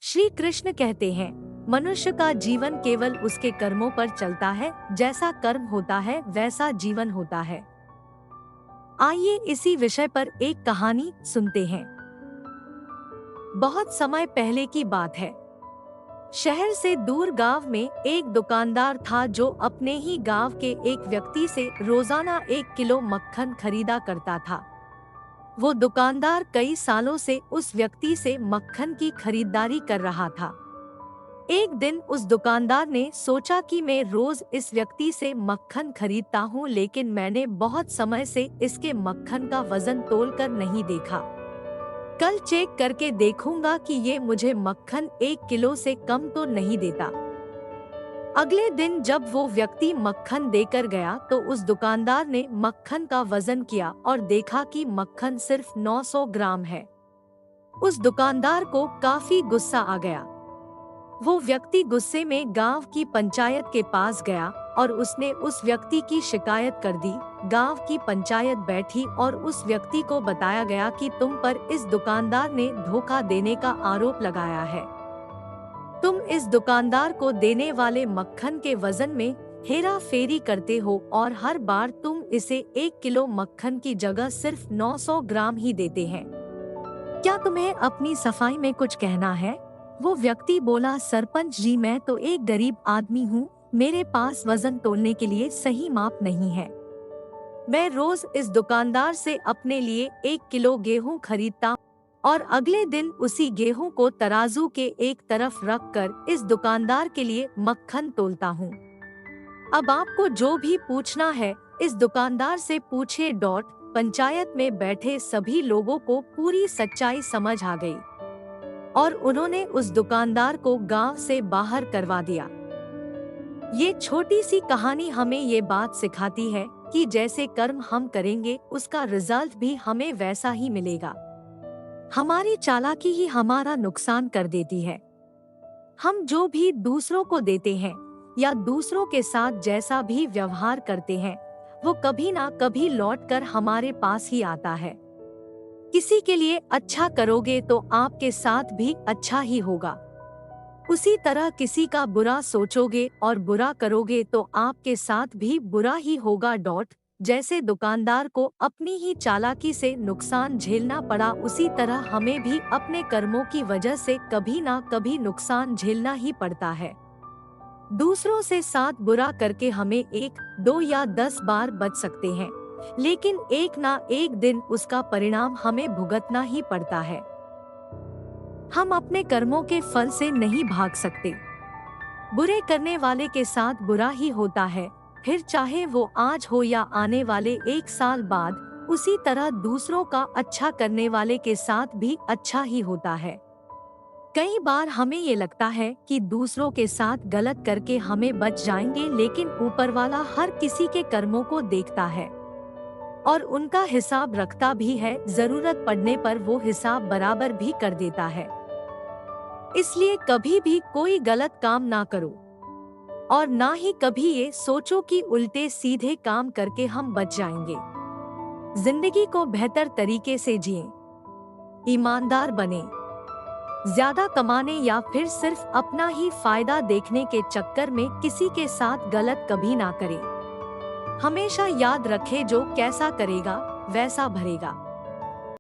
श्री कृष्ण कहते हैं, मनुष्य का जीवन केवल उसके कर्मों पर चलता है। जैसा कर्म होता है वैसा जीवन होता है। आइए इसी विषय पर एक कहानी सुनते हैं। बहुत समय पहले की बात है। शहर से दूर गांव में एक दुकानदार था जो अपने ही गांव के एक व्यक्ति से रोजाना 1 किलो मक्खन खरीदा करता था। वो दुकानदार कई सालों से उस व्यक्ति से मक्खन की खरीदारी कर रहा था। एक दिन उस दुकानदार ने सोचा कि मैं रोज इस व्यक्ति से मक्खन खरीदता हूँ, लेकिन मैंने बहुत समय से इसके मक्खन का वजन तोलकर नहीं देखा। कल चेक करके देखूंगा कि ये मुझे मक्खन 1 किलो से कम तो नहीं देता। अगले दिन जब वो व्यक्ति मक्खन देकर गया तो उस दुकानदार ने मक्खन का वजन किया और देखा कि मक्खन सिर्फ 900 ग्राम है। उस दुकानदार को काफी गुस्सा आ गया। वो व्यक्ति गुस्से में गांव की पंचायत के पास गया और उसने उस व्यक्ति की शिकायत कर दी। गांव की पंचायत बैठी और उस व्यक्ति को बताया गया कि तुम पर इस दुकानदार ने धोखा देने का आरोप लगाया है। तुम इस दुकानदार को देने वाले मक्खन के वजन में हेरा फेरी करते हो और हर बार तुम इसे 1 किलो मक्खन की जगह सिर्फ 900 ग्राम ही देते हैं। क्या तुम्हें अपनी सफाई में कुछ कहना है? वो व्यक्ति बोला, सरपंच जी, मैं तो एक गरीब आदमी हूँ, मेरे पास वजन तोलने के लिए सही माप नहीं है। मैं रोज इस दुकानदार से अपने लिए 1 किलो गेहूं खरीदता और अगले दिन उसी गेहूं को तराजू के एक तरफ रखकर इस दुकानदार के लिए मक्खन तोलता हूँ। अब आपको जो भी पूछना है इस दुकानदार से पूछे। पंचायत में बैठे सभी लोगों को पूरी सच्चाई समझ आ गई और उन्होंने उस दुकानदार को गांव से बाहर करवा दिया। ये छोटी सी कहानी हमें ये बात सिखाती है कि जैसे कर्म हम करेंगे उसका रिजल्ट भी हमें वैसा ही मिलेगा। हमारी चालाकी ही हमारा नुकसान कर देती है। हम जो भी दूसरों को देते हैं या दूसरों के साथ जैसा भी व्यवहार करते हैं वो कभी ना कभी लौटकर हमारे पास ही आता है। किसी के लिए अच्छा करोगे तो आपके साथ भी अच्छा ही होगा। उसी तरह किसी का बुरा सोचोगे और बुरा करोगे तो आपके साथ भी बुरा ही होगा। जैसे दुकानदार को अपनी ही चालाकी से नुकसान झेलना पड़ा, उसी तरह हमें भी अपने कर्मों की वजह से कभी ना कभी नुकसान झेलना ही पड़ता है। दूसरों से साथ बुरा करके हमें 1, 2 या 10 बार बच सकते हैं, लेकिन एक ना एक दिन उसका परिणाम हमें भुगतना ही पड़ता है। हम अपने कर्मों के फल से नहीं भाग सकते। बुरे करने वाले के साथ बुरा ही होता है, फिर चाहे वो आज हो या आने वाले 1 साल बाद। उसी तरह दूसरों का अच्छा करने वाले के साथ भी अच्छा ही होता है। कई बार हमें ये लगता है कि दूसरों के साथ गलत करके हमें बच जाएंगे, लेकिन ऊपर वाला हर किसी के कर्मों को देखता है और उनका हिसाब रखता भी है। जरूरत पड़ने पर वो हिसाब बराबर भी कर देता है। इसलिए कभी भी कोई गलत काम ना करो और ना ही कभी ये सोचो कि उल्टे सीधे काम करके हम बच जाएंगे। जिंदगी को बेहतर तरीके से जिएं, ईमानदार बने, ज्यादा कमाने या फिर सिर्फ अपना ही फायदा देखने के चक्कर में किसी के साथ गलत कभी ना करें। हमेशा याद रखें, जो कैसा करेगा वैसा भरेगा।